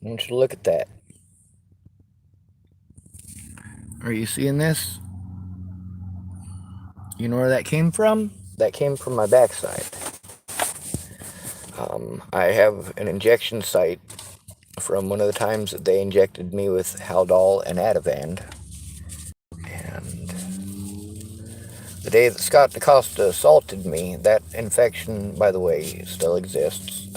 I want you to look at that. Are you seeing this? You know where that came from? That came from my backside. I have an injection site from one of the times that they injected me with Haldol and Ativan. And the day that Scott Decoste assaulted me, that infection, by the way, still exists.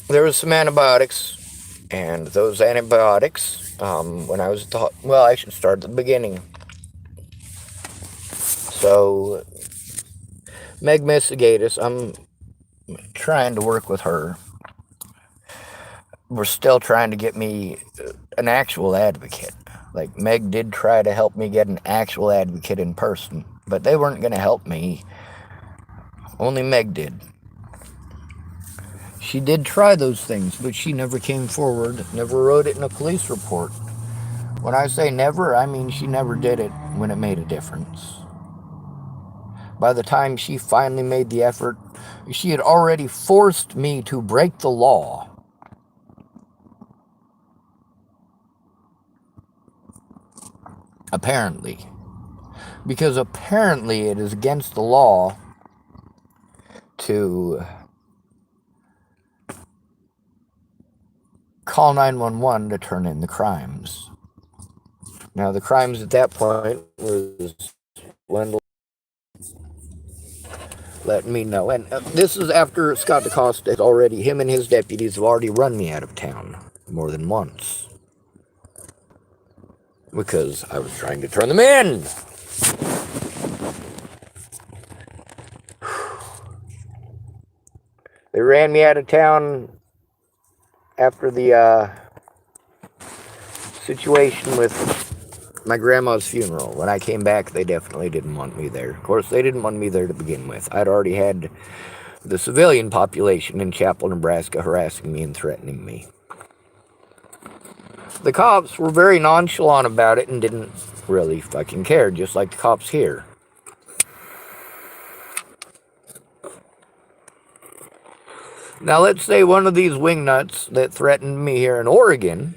There was some antibiotics, and those antibiotics, when I was at the, well, I should start at the beginning. So, Meg Missigatis, I'm trying to work with her. We're still trying to get me an actual advocate. Like, Meg did try to help me get an actual advocate in person, but they weren't going to help me. Only Meg did. She did try those things, but she never came forward, never wrote it in a police report. When I say never, I mean she never did it when it made a difference. By the time she finally made the effort, she had already forced me to break the law. Apparently. Because apparently it is against the law to call 911 to turn in the crimes. Now, the crimes at that point was Wendell letting me know. And this is after Scott Decoste has already, him and his deputies have already run me out of town more than once. Because I was trying to turn them in. They ran me out of town after the situation with my grandma's funeral. When I came back, they definitely didn't want me there. Of course, they didn't want me there to begin with. I'd already had the civilian population in Chapel, Nebraska harassing me and threatening me. The cops were very nonchalant about it and didn't really fucking care, just like the cops here. Now, let's say one of these wingnuts that threatened me here in Oregon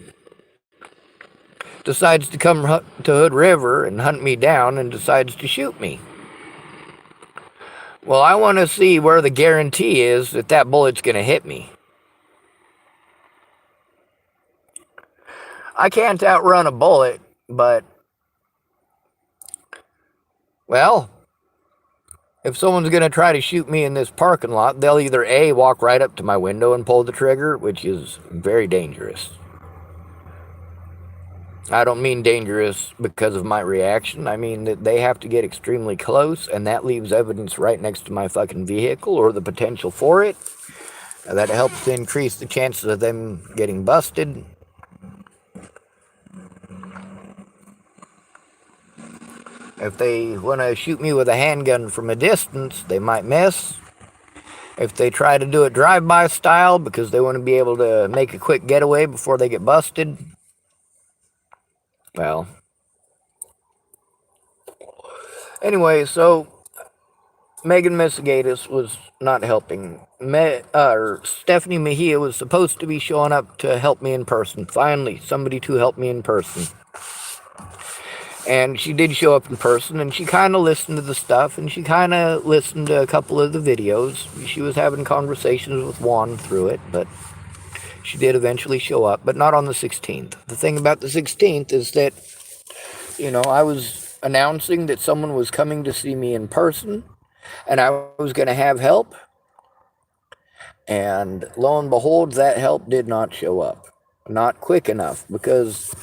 decides to come to Hood River and hunt me down and decides to shoot me. Well, I want to see where the guarantee is that that bullet's going to hit me. I can't outrun a bullet, but, well, if someone's going to try to shoot me in this parking lot, they'll either A, walk right up to my window and pull the trigger, which is very dangerous. I don't mean dangerous because of my reaction. I mean that they have to get extremely close, and that leaves evidence right next to my fucking vehicle or the potential for it. That helps to increase the chances of them getting busted. If they want to shoot me with a handgun from a distance, they might miss. If they try to do it drive-by style because they want to be able to make a quick getaway before they get busted, well. Anyway, so Megan Missigatis was not helping. Stephanie Mejia was supposed to be showing up to help me in person. Finally, somebody to help me in person. And she did show up in person, and she kind of listened to the stuff, and she kind of listened to a couple of the videos. She was having conversations with Juan through it, but she did eventually show up, but not on the 16th. The thing about the 16th is that, you know, I was announcing that someone was coming to see me in person, and I was going to have help. And lo and behold, that help did not show up. Not quick enough, because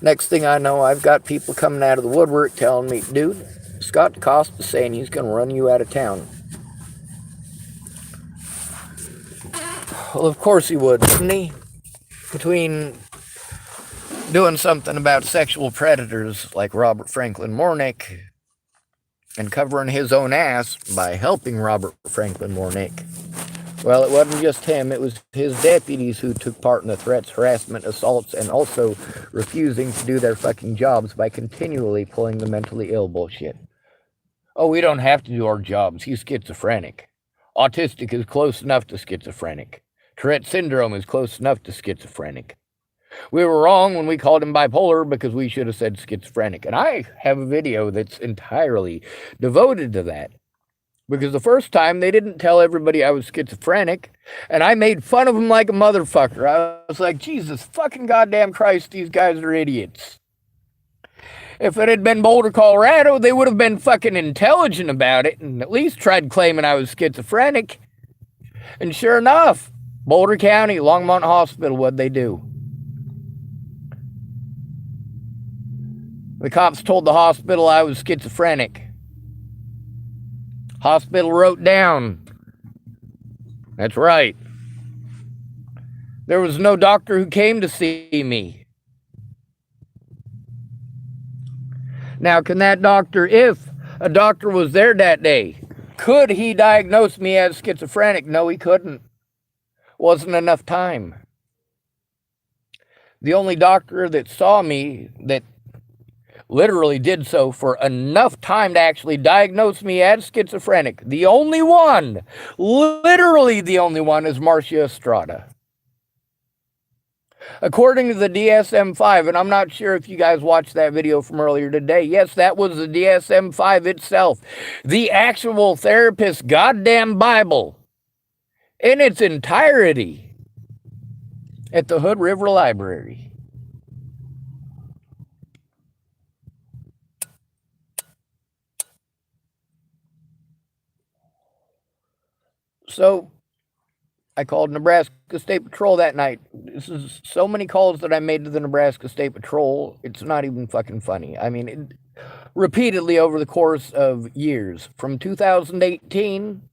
next thing I know, I've got people coming out of the woodwork telling me, dude, Scott Decoste is saying he's going to run you out of town. Well, of course he would, wouldn't he? Between doing something about sexual predators like Robert Franklin Mornick and covering his own ass by helping Robert Franklin Mornick. Well, it wasn't just him, it was his deputies who took part in the threats, harassment, assaults, and also refusing to do their fucking jobs by continually pulling the mentally ill bullshit. Oh, we don't have to do our jobs, he's schizophrenic. Autistic is close enough to schizophrenic. Tourette syndrome is close enough to schizophrenic. We were wrong when we called him bipolar because we should have said schizophrenic. And I have a video that's entirely devoted to that. Because the first time they didn't tell everybody I was schizophrenic, and I made fun of them like a motherfucker. I was like, Jesus fucking goddamn Christ, these guys are idiots. If it had been Boulder, Colorado, they would have been fucking intelligent about it and at least tried claiming I was schizophrenic. And sure enough, Boulder County, Longmont Hospital, what'd they do? The cops told the hospital I was schizophrenic. Hospital wrote down. That's right. There was no doctor who came to see me. Now, can that doctor, if a doctor was there that day, could he diagnose me as schizophrenic? No, he couldn't. Wasn't enough time. The only doctor that saw me that literally did so for enough time to actually diagnose me as schizophrenic, the only one, literally the only one, is Marcia Estrada. According to the DSM-5, and I'm not sure if you guys watched that video from earlier today, yes, that was the DSM-5 itself, the actual therapist's goddamn Bible, in its entirety, at the Hood River Library. So I called Nebraska State Patrol that night. This is so many calls that I made to the Nebraska State Patrol, it's not even fucking funny. I mean, repeatedly over the course of years, from 2018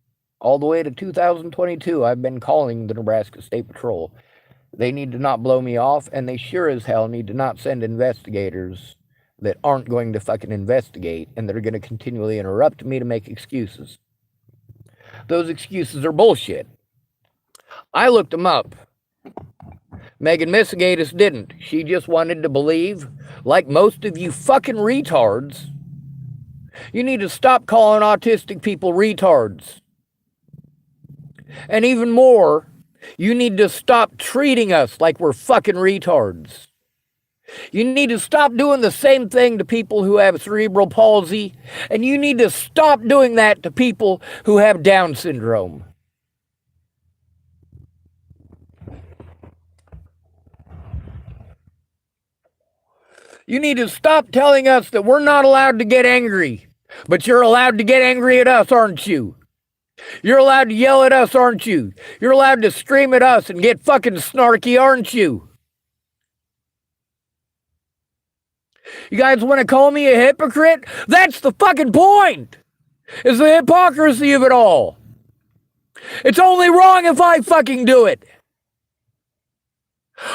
all the way to 2022, I've been calling the Nebraska State Patrol. They need to not blow me off, and they sure as hell need to not send investigators that aren't going to fucking investigate and that are going to continually interrupt me to make excuses. Those excuses are bullshit. I looked them up. Megan Missigatis didn't. She just wanted to believe, like most of you fucking retards, you need to stop calling autistic people retards. And even more, you need to stop treating us like we're fucking retards. You need to stop doing the same thing to people who have cerebral palsy, and you need to stop doing that to people who have Down syndrome. You need to stop telling us that we're not allowed to get angry, but you're allowed to get angry at us, aren't you? You're allowed to yell at us, aren't you? You're allowed to scream at us and get fucking snarky, aren't you? You guys want to call me a hypocrite? That's the fucking point, is the hypocrisy of it all. It's only wrong if I fucking do it.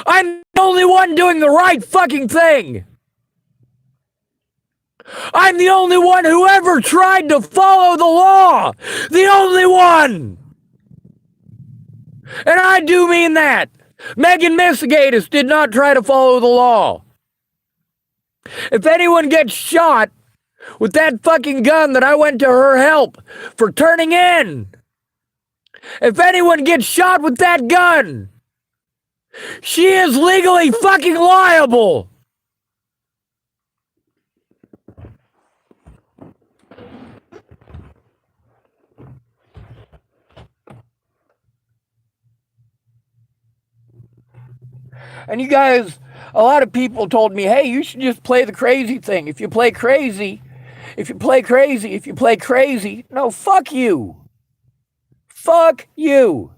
I'm the only one doing the right fucking thing. I'm the only one who ever tried to follow the law. The only one. And I do mean that. Megan Missigatis did not try to follow the law. If anyone gets shot with that fucking gun that I went to her help for turning in, if anyone gets shot with that gun, she is legally fucking liable. And you guys, a lot of people told me, hey, you should just play the crazy thing. If you play crazy, no, fuck you. Fuck you.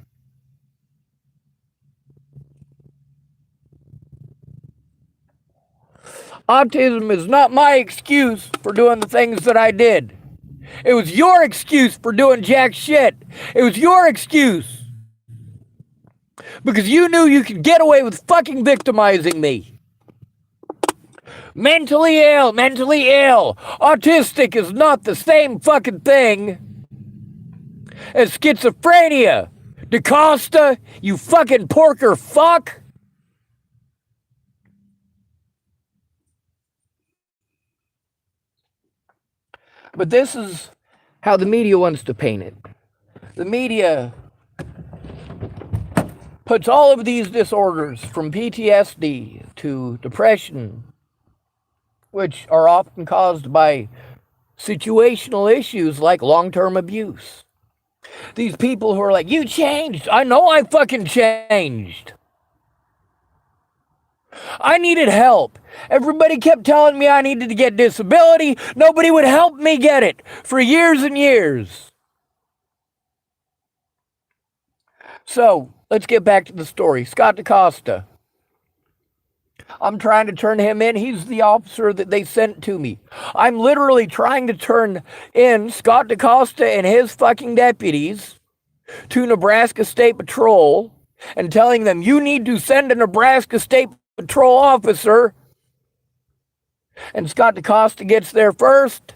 Autism is not my excuse for doing the things that I did. It was your excuse for doing jack shit. It was your excuse. Because you knew you could get away with fucking victimizing me. Mentally ill. Autistic is not the same fucking thing as schizophrenia. Decoste, you fucking porker fuck. But this is how the media wants to paint it. The media puts all of these disorders from PTSD to depression, which are often caused by situational issues like long-term abuse. These people who are like, you changed. I know I fucking changed. I needed help. Everybody kept telling me I needed to get disability. Nobody would help me get it for years and years. So, let's get back to the story. Scott Decoste. I'm trying to turn him in. He's the officer that they sent to me. I'm literally trying to turn in Scott Decoste and his fucking deputies to Nebraska State Patrol and telling them, you need to send a Nebraska State Patrol officer. And Scott Decoste gets there first.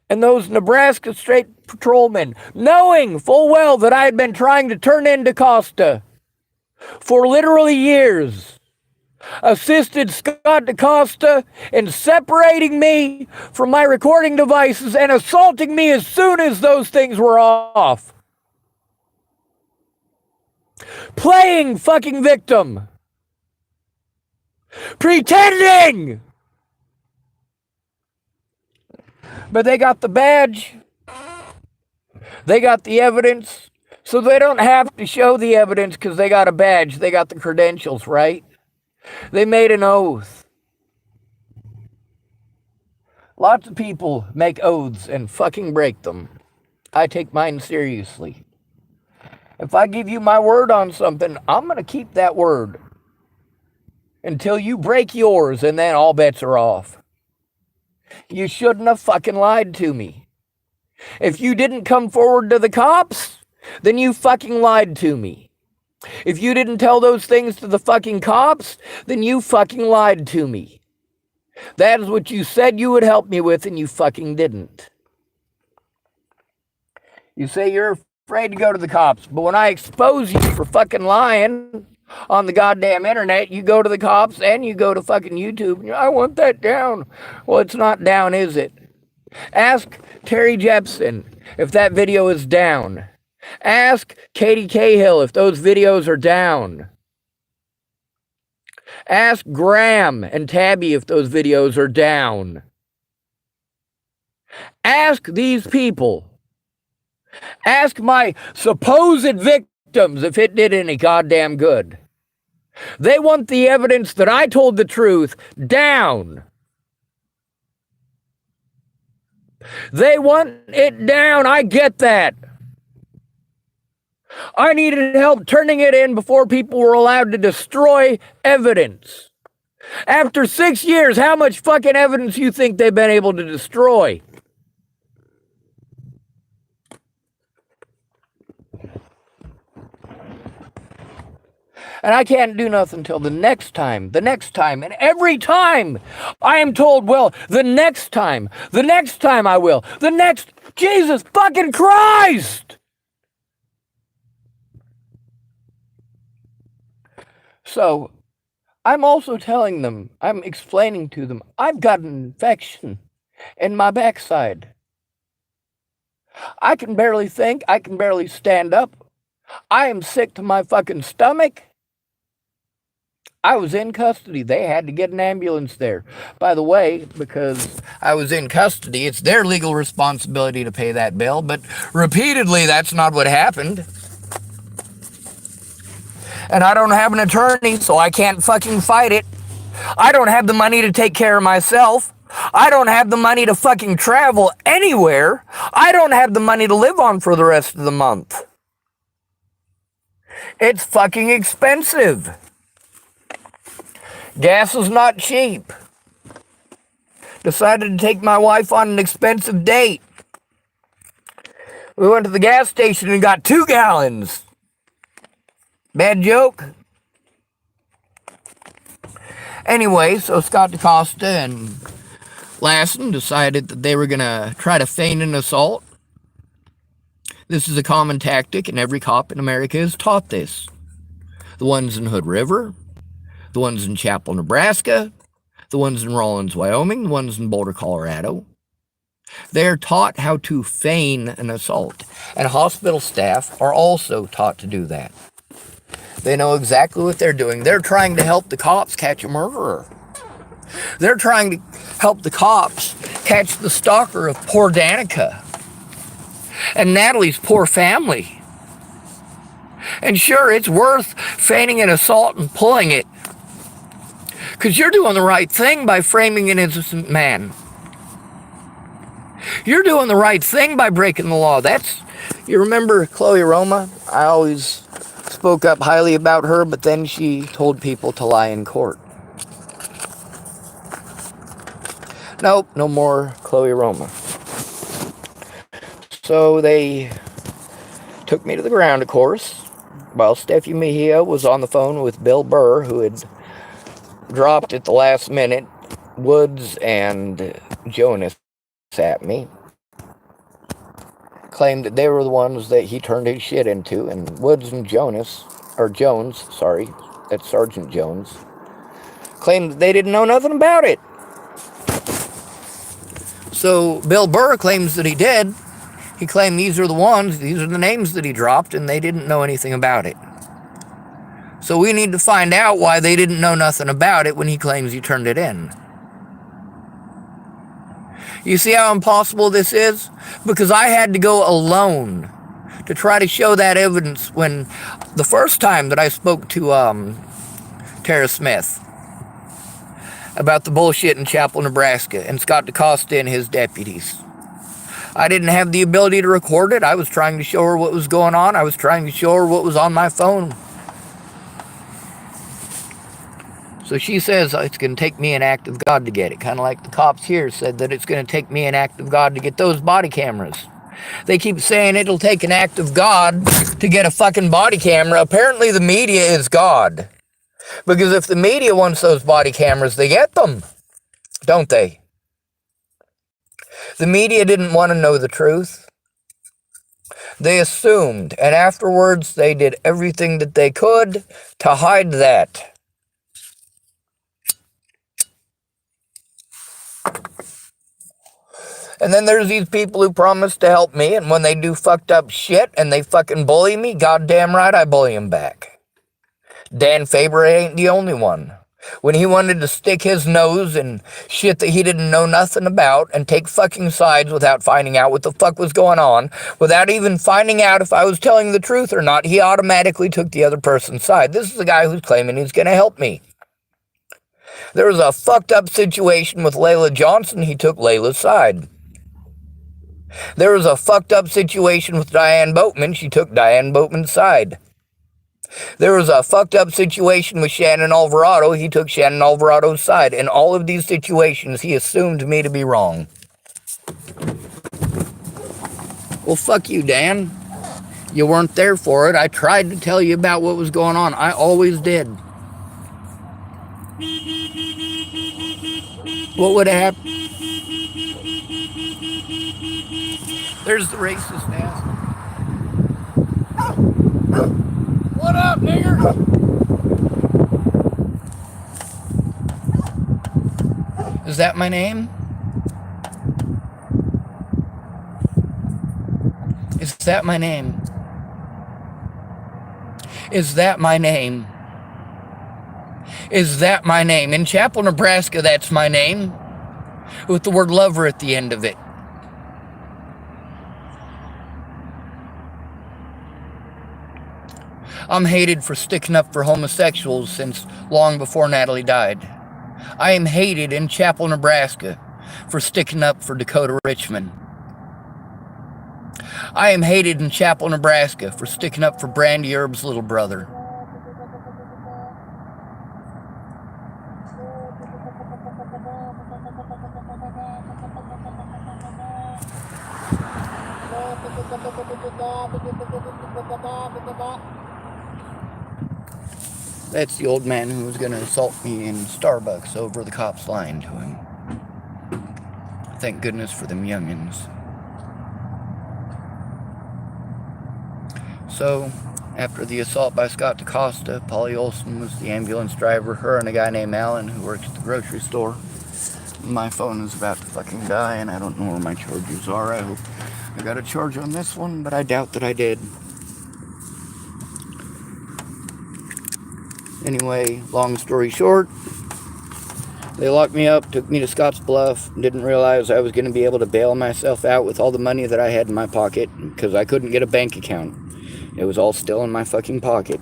And those Nebraska State Patrolmen, knowing full well that I had been trying to turn in Decoste for literally years, assisted Scott Decoste in separating me from my recording devices and assaulting me as soon as those things were off. Playing fucking victim. Pretending! But they got the badge. They got the evidence. So they don't have to show the evidence because they got a badge. They got the credentials, right? They made an oath. Lots of people make oaths and fucking break them. I take mine seriously. If I give you my word on something, I'm going to keep that word until you break yours, and then all bets are off. You shouldn't have fucking lied to me. If you didn't come forward to the cops, then you fucking lied to me. If you didn't tell those things to the fucking cops, then you fucking lied to me. That is what you said you would help me with, and you fucking didn't. You say you're afraid to go to the cops, but when I expose you for fucking lying on the goddamn internet, you go to the cops and you go to fucking YouTube. I want that down. Well, it's not down, is it? Ask Terry Jepson if that video is down. Ask Katie Cahill if those videos are down. Ask Graham and Tabby if those videos are down. Ask these people. Ask my supposed victims if it did any goddamn good. They want the evidence that I told the truth down. They want it down. I get that. I needed help turning it in before people were allowed to destroy evidence. After 6 years, how much fucking evidence you think they've been able to destroy? And I can't do nothing until the next time. And every time I am told, well, the next time I will. Jesus fucking Christ! So, I'm also telling them, I'm explaining to them, I've got an infection in my backside. I can barely think, I can barely stand up. I am sick to my fucking stomach. I was in custody. They had to get an ambulance there. By the way, because I was in custody, it's their legal responsibility to pay that bill, but repeatedly that's not what happened. And I don't have an attorney, so I can't fucking fight it. I don't have the money to take care of myself. I don't have the money to fucking travel anywhere. I don't have the money to live on for the rest of the month. It's fucking expensive. Gas is not cheap. Decided to take my wife on an expensive date. We went to the gas station and got 2 gallons. Bad joke? Anyway, so Scott Decoste and Lassen decided that they were going to try to feign an assault. This is a common tactic, and every cop in America is taught this. The ones in Hood River, the ones in Chapel, Nebraska, the ones in Rawlins, Wyoming, the ones in Boulder, Colorado. They're taught how to feign an assault, and hospital staff are also taught to do that. They know exactly what they're doing. They're trying to help the cops catch a murderer. They're trying to help the cops catch the stalker of poor Danica and Natalie's poor family. And sure, it's worth feigning an assault and pulling it, because you're doing the right thing by framing an innocent man. You're doing the right thing by breaking the law. You remember Chloe Roma? I always spoke up highly about her, but then she told people to lie in court. Nope, no more Chloe Roma. So they took me to the ground, of course, while Steffi Mejia was on the phone with Bill Burr, who had dropped at the last minute Woods and Jonas at me. Claimed that they were the ones that he turned his shit into, and Woods and Jones, that's Sergeant Jones, claimed that they didn't know nothing about it. So Bill Burr claims that he did. He claimed these are the names that he dropped, and they didn't know anything about it. So we need to find out why they didn't know nothing about it when he claims he turned it in. You see how impossible this is? Because I had to go alone to try to show that evidence when the first time that I spoke to Tara Smith about the bullshit in Chapel, Nebraska, and Scott Decoste and his deputies. I didn't have the ability to record it. I was trying to show her what was going on. I was trying to show her what was on my phone. So she says it's going to take me an act of God to get it. Kind of like the cops here said that it's going to take me an act of God to get those body cameras. They keep saying it'll take an act of God to get a fucking body camera. Apparently the media is God. Because if the media wants those body cameras, they get them. Don't they? The media didn't want to know the truth. They assumed, and afterwards they did everything that they could to hide that. And then there's these people who promise to help me, and when they do fucked up shit and they fucking bully me, goddamn right I bully them back. Dan Faber ain't the only one. When he wanted to stick his nose in shit that he didn't know nothing about and take fucking sides without finding out what the fuck was going on, without even finding out if I was telling the truth or not, he automatically took the other person's side. This is the guy who's claiming he's going to help me. There was a fucked up situation with Layla Johnson, he took Layla's side. There was a fucked up situation with Diane Boatman, she took Diane Boatman's side. There was a fucked up situation with Shannon Alvarado. He took Shannon Alvarado's side. In all of these situations, he assumed me to be wrong. Well, fuck you, Dan. You weren't there for it. I tried to tell you about what was going on. I always did. What would have happened? There's the racist ass. What up, nigger? Is that my name? Is that my name? Is that my name? Is that my name? In Chapel, Nebraska, that's my name, with the word lover at the end of it. I'm hated for sticking up for homosexuals since long before Natalie died. I am hated in Chapel, Nebraska for sticking up for Dakota Richmond. I am hated in Chapel, Nebraska for sticking up for Brandy Erb's little brother. That's the old man who was going to assault me in Starbucks over the cops lying to him. Thank goodness for them youngins. So, after the assault by Scott Decoste, Polly Olson was the ambulance driver, her and a guy named Alan who works at the grocery store. My phone is about to fucking die and I don't know where my chargers are. I hope I got a charge on this one, but I doubt that I did. Anyway, long story short, they locked me up, took me to Scottsbluff, didn't realize I was going to be able to bail myself out with all the money that I had in my pocket, because I couldn't get a bank account. It was all still in my fucking pocket.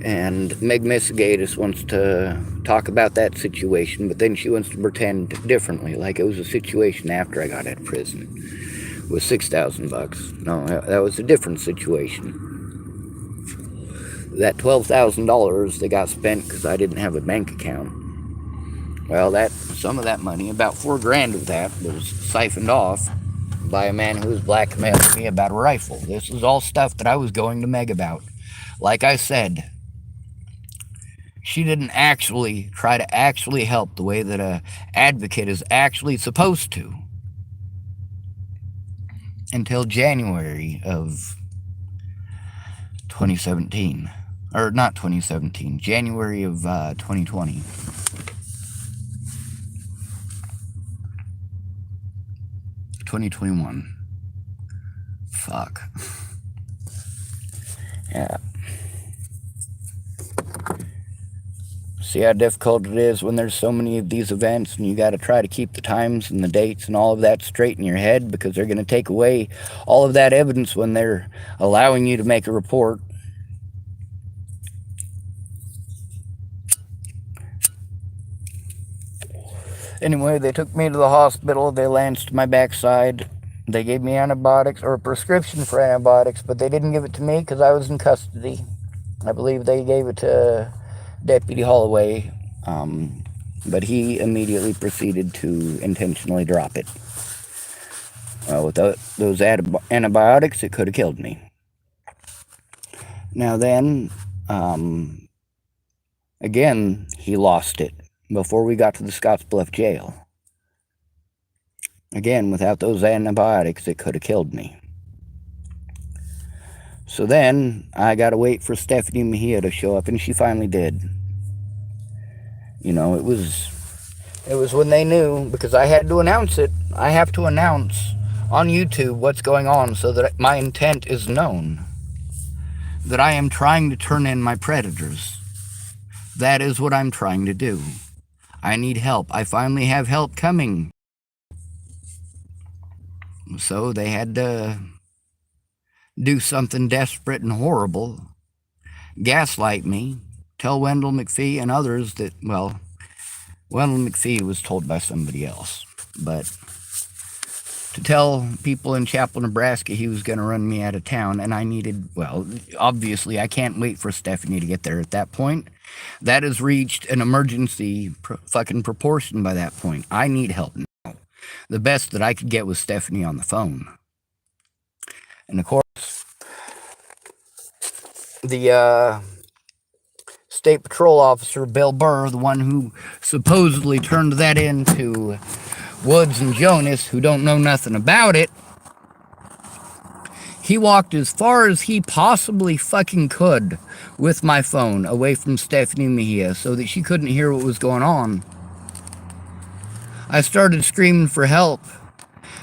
And Meg Missigatis wants to talk about that situation, but then she wants to pretend differently, like it was a situation after I got out of prison. It was $6,000. No, that was a different situation. That $12,000 that got spent because I didn't have a bank account. Well, some of that money, about $4,000 of that, was siphoned off by a man who was blackmailing me about a rifle. This is all stuff that I was going to Meg about. Like I said, she didn't actually try to actually help the way that an advocate is actually supposed to until January of 2017. Or not 2017, January of 2020. $2021. Fuck. Yeah. See how difficult it is when there's so many of these events, and you got to try to keep the times and the dates and all of that straight in your head, because they're going to take away all of that evidence when they're allowing you to make a report. Anyway, they took me to the hospital. They lanced my backside. They gave me antibiotics, or a prescription for antibiotics, but they didn't give it to me because I was in custody. I believe they gave it to Deputy Holloway, but he immediately proceeded to intentionally drop it. Well, with those antibiotics, it could have killed me. Now then, again, he lost it before we got to the Scottsbluff jail. Again, without those antibiotics, it could have killed me. So then, I got to wait for Stephanie Mejia to show up, and she finally did. You know, it was when they knew, because I had to announce it. I have to announce on YouTube what's going on so that my intent is known. That I am trying to turn in my predators. That is what I'm trying to do. I need help. I finally have help coming. So they had to do something desperate and horrible. Gaslight me. Tell Wendell McPhee and others that, well, Wendell McPhee was told by somebody else. But to tell people in Chapel, Nebraska he was going to run me out of town, and I needed, well, obviously I can't wait for Stephanie to get there at that point. That has reached an emergency fucking proportion by that point. I need help now. The best that I could get was Stephanie on the phone. And of course, the State Patrol officer, Bill Burr, the one who supposedly turned that into Woods and Jonas, who don't know nothing about it, he walked as far as he possibly fucking could with my phone away from Stephanie Mejia so that she couldn't hear what was going on. I started screaming for help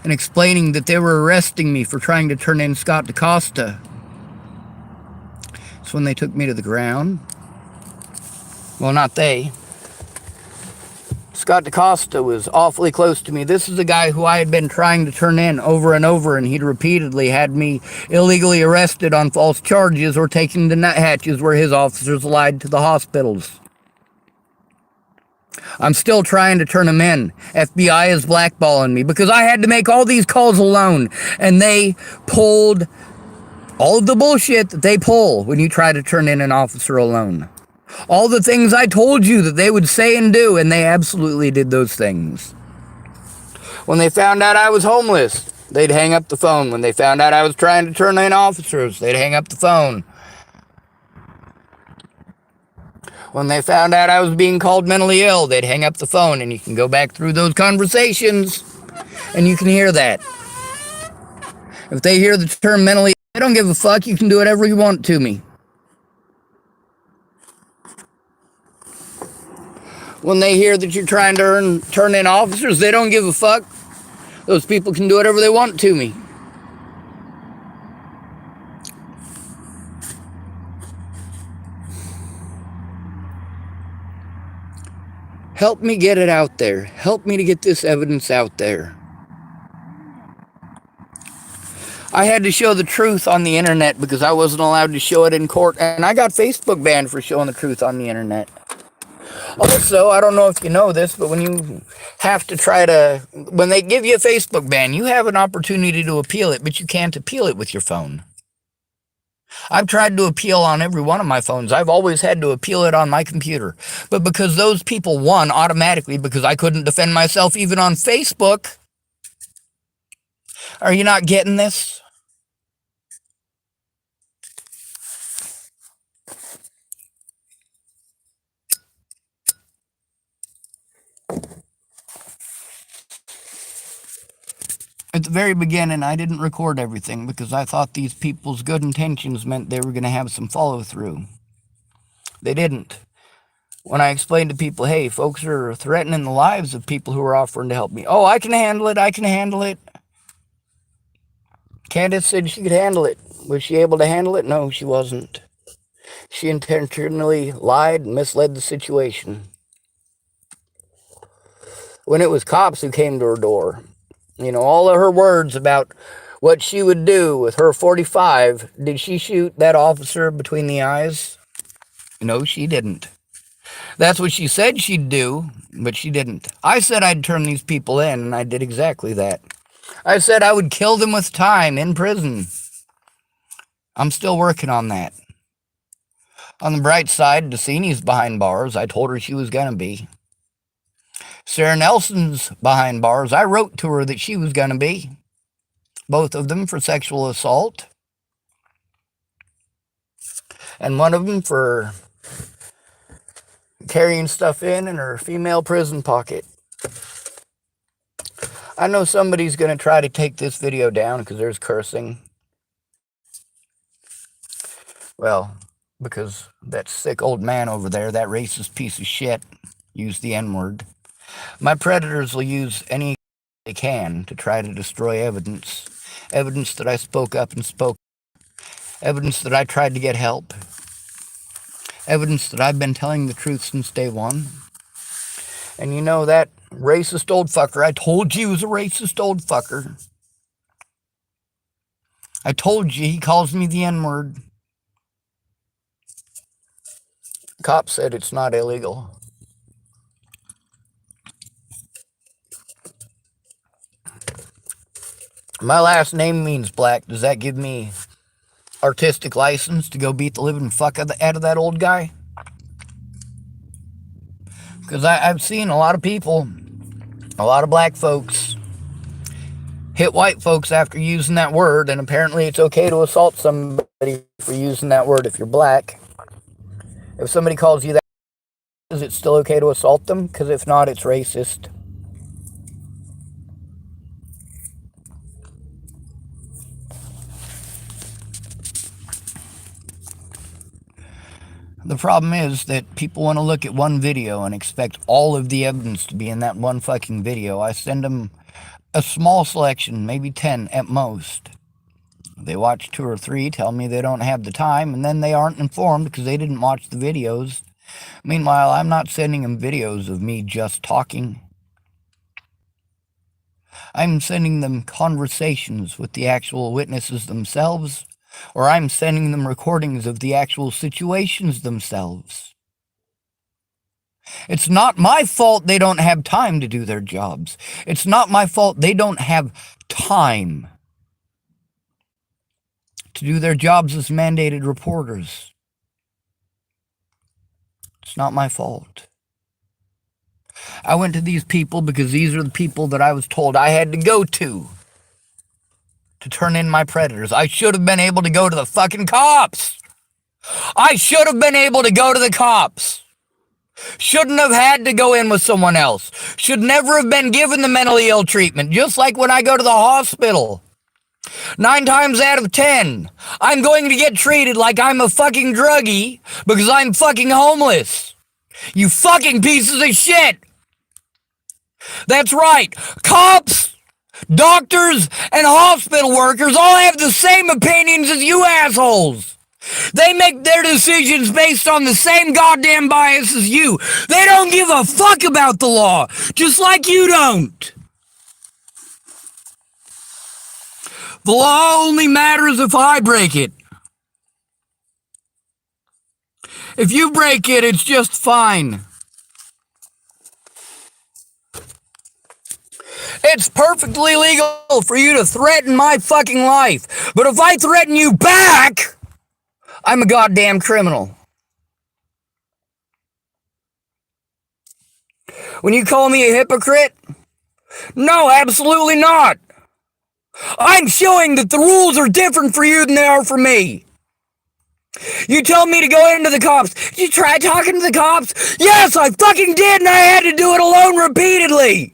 and explaining that they were arresting me for trying to turn in Scott Decoste. That's when they took me to the ground. Well, not they. Scott Decoste was awfully close to me. This is the guy who I had been trying to turn in over and over, and he'd repeatedly had me illegally arrested on false charges or taken to nuthatches where his officers lied to the hospitals. I'm still trying to turn him in. FBI is blackballing me because I had to make all these calls alone, and they pulled all of the bullshit that they pull when you try to turn in an officer alone. All the things I told you that they would say and do, and they absolutely did those things. When they found out I was homeless, they'd hang up the phone. When they found out I was trying to turn in officers, they'd hang up the phone. When they found out I was being called mentally ill, they'd hang up the phone, and you can go back through those conversations, and you can hear that. If they hear the term mentally ill, they don't give a fuck. You can do whatever you want to me. When they hear that you're trying to turn in officers, they don't give a fuck. Those people can do whatever they want to me. Help me get it out there. Help me to get this evidence out there. I had to show the truth on the internet because I wasn't allowed to show it in court, and I got Facebook banned for showing the truth on the internet. Also, I don't know if you know this, but when you have to when they give you a Facebook ban, you have an opportunity to appeal it, but you can't appeal it with your phone. I've tried to appeal on every one of my phones. I've always had to appeal it on my computer. But because those people won automatically because I couldn't defend myself even on Facebook. Are you not getting this? At the very beginning, I didn't record everything because I thought these people's good intentions meant they were going to have some follow-through. They didn't. When I explained to people, hey, folks are threatening the lives of people who are offering to help me. Oh, I can handle it. I can handle it. Candace said she could handle it. Was she able to handle it? No, she wasn't. She intentionally lied and misled the situation. When it was cops who came to her door, all of her words about what she would do with her .45, did she shoot that officer between the eyes? No, she didn't. That's what she said she'd do, but she didn't. I said I'd turn these people in, and I did exactly that. I said I would kill them with time in prison. I'm still working on that. On the bright side, Decini's behind bars. I told her she was going to be. Sarah Nelson's behind bars. I wrote to her that she was going to be. Both of them for sexual assault. And one of them for carrying stuff in her female prison pocket. I know somebody's going to try to take this video down because there's cursing. Well, because that sick old man over there, that racist piece of shit, used the N-word. My predators will use any they can to try to destroy evidence. Evidence that I spoke up and spoke. Evidence that I tried to get help. Evidence that I've been telling the truth since day one. And that racist old fucker, I told you he was a racist old fucker. I told you he calls me the N-word. Cop said it's not illegal. My last name means black. Does that give me artistic license to go beat the living fuck out of that old guy? Because I've seen a lot of people, a lot of black folks, hit white folks after using that word, and apparently it's okay to assault somebody for using that word if you're black. If somebody calls you that, is it still okay to assault them? Because if not, it's racist. The problem is that people want to look at one video and expect all of the evidence to be in that one fucking video. I send them a small selection, maybe 10 at most. They watch 2 or 3, tell me they don't have the time, and then they aren't informed because they didn't watch the videos. Meanwhile, I'm not sending them videos of me just talking. I'm sending them conversations with the actual witnesses themselves, or I'm sending them recordings of the actual situations themselves. It's not my fault they don't have time to do their jobs. It's not my fault they don't have time to do their jobs as mandated reporters. It's not my fault. I went to these people because these are the people that I was told I had to go to turn in my predators. I should have been able to go to the fucking cops. I should have been able to go to the cops. Shouldn't have had to go in with someone else. Should never have been given the mentally ill treatment. Just like when I go to the hospital. 9 times out of 10, I'm going to get treated like I'm a fucking druggie because I'm fucking homeless. You fucking pieces of shit. That's right. Cops, doctors, and hospital workers all have the same opinions as you assholes. They make their decisions based on the same goddamn bias as you. They don't give a fuck about the law, just like you don't. The law only matters if I break it. If you break it, it's just fine. It's perfectly legal for you to threaten my fucking life. But if I threaten you back, I'm a goddamn criminal. When you call me a hypocrite, no, absolutely not. I'm showing that the rules are different for you than they are for me. You told me to go into the cops. Did you try talking to the cops? Yes, I fucking did, and I had to do it alone repeatedly.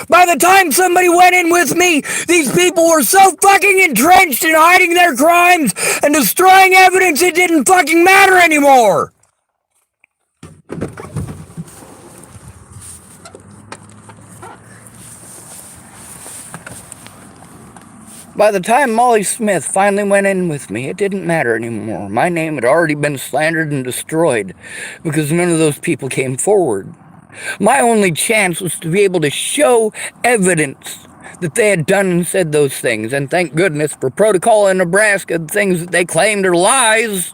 By the time somebody went in with me, these people were so fucking entrenched in hiding their crimes and destroying evidence it didn't fucking matter anymore. By the time Molly Smith finally went in with me, it didn't matter anymore. My name had already been slandered and destroyed because none of those people came forward. My only chance was to be able to show evidence that they had done and said those things. And thank goodness for protocol in Nebraska, the things that they claimed are lies.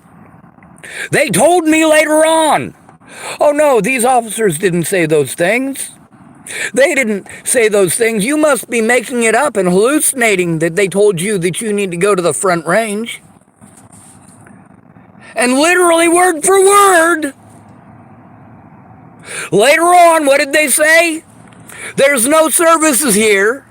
They told me later on, oh no, these officers didn't say those things. They didn't say those things. You must be making it up and hallucinating that they told you that you need to go to the Front Range. And literally word for word, later on, what did they say? There's no services here.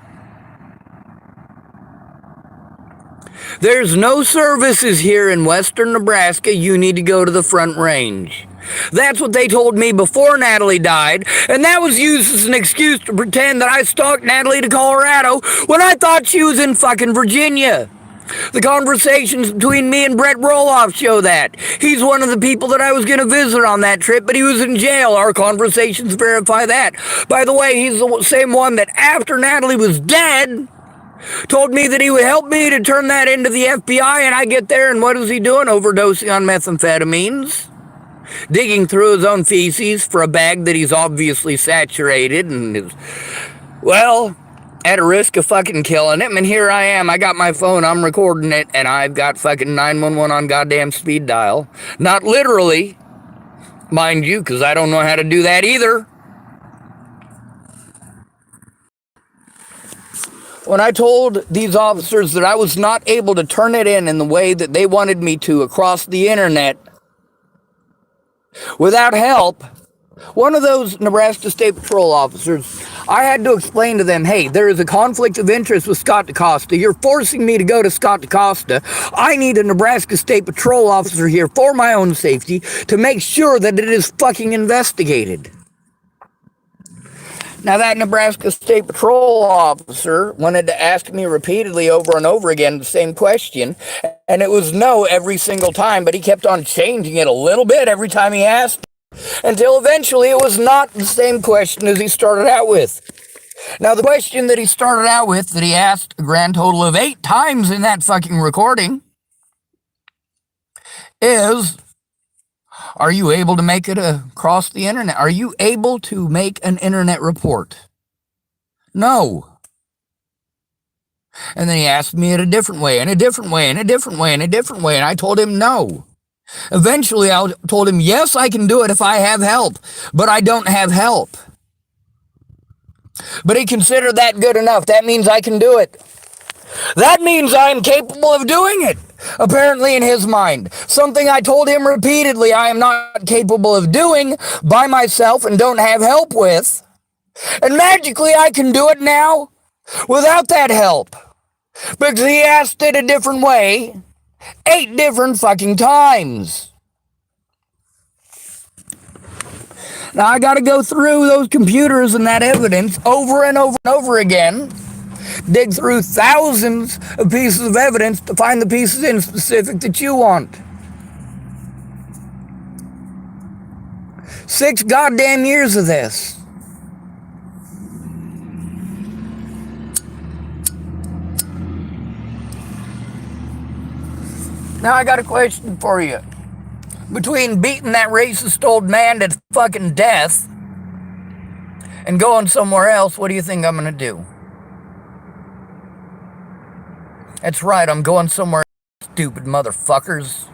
There's no services here in western Nebraska. You need to go to the Front Range. That's what they told me before Natalie died, and that was used as an excuse to pretend that I stalked Natalie to Colorado when I thought she was in fucking Virginia. The conversations between me and Brett Roloff show that. He's one of the people that I was going to visit on that trip, but he was in jail. Our conversations verify that. By the way, he's the same one that after Natalie was dead told me that he would help me to turn that into the FBI, and I get there, and what is he doing? Overdosing on methamphetamines. Digging through his own feces for a bag that he's obviously saturated and is, well, at a risk of fucking killing him. And here I am. I got my phone. I'm recording it. And I've got fucking 911 on goddamn speed dial. Not literally, mind you, because I don't know how to do that either. When I told these officers that I was not able to turn it in the way that they wanted me to across the internet, without help, one of those Nebraska State Patrol officers, I had to explain to them, hey, there is a conflict of interest with Scott Decoste. You're forcing me to go to Scott Decoste. I need a Nebraska State Patrol officer here for my own safety to make sure that it is fucking investigated. Now, that Nebraska State Patrol officer wanted to ask me repeatedly over and over again the same question, and it was no every single time, but he kept on changing it a little bit every time he asked, until eventually it was not the same question as he started out with. Now, the question that he started out with, that he asked a grand total of 8 times in that fucking recording, is, are you able to make it across the internet? Are you able to make an internet report? No. And then he asked me it a different way, and a different way, and a different way, and a different way, and I told him no. Eventually, I told him, yes, I can do it if I have help, but I don't have help. But he considered that good enough. That means I can do it. That means I'm capable of doing it, apparently in his mind. Something I told him repeatedly I am not capable of doing by myself and don't have help with. And magically I can do it now without that help. Because he asked it a different way 8 different fucking times. Now I gotta go through those computers and that evidence over and over and over again. Dig through thousands of pieces of evidence to find the pieces in specific that you want. 6 goddamn years of this. Now I got a question for you. Between beating that racist old man to fucking death and going somewhere else, what do you think I'm gonna do? That's right, I'm going somewhere else, stupid motherfuckers.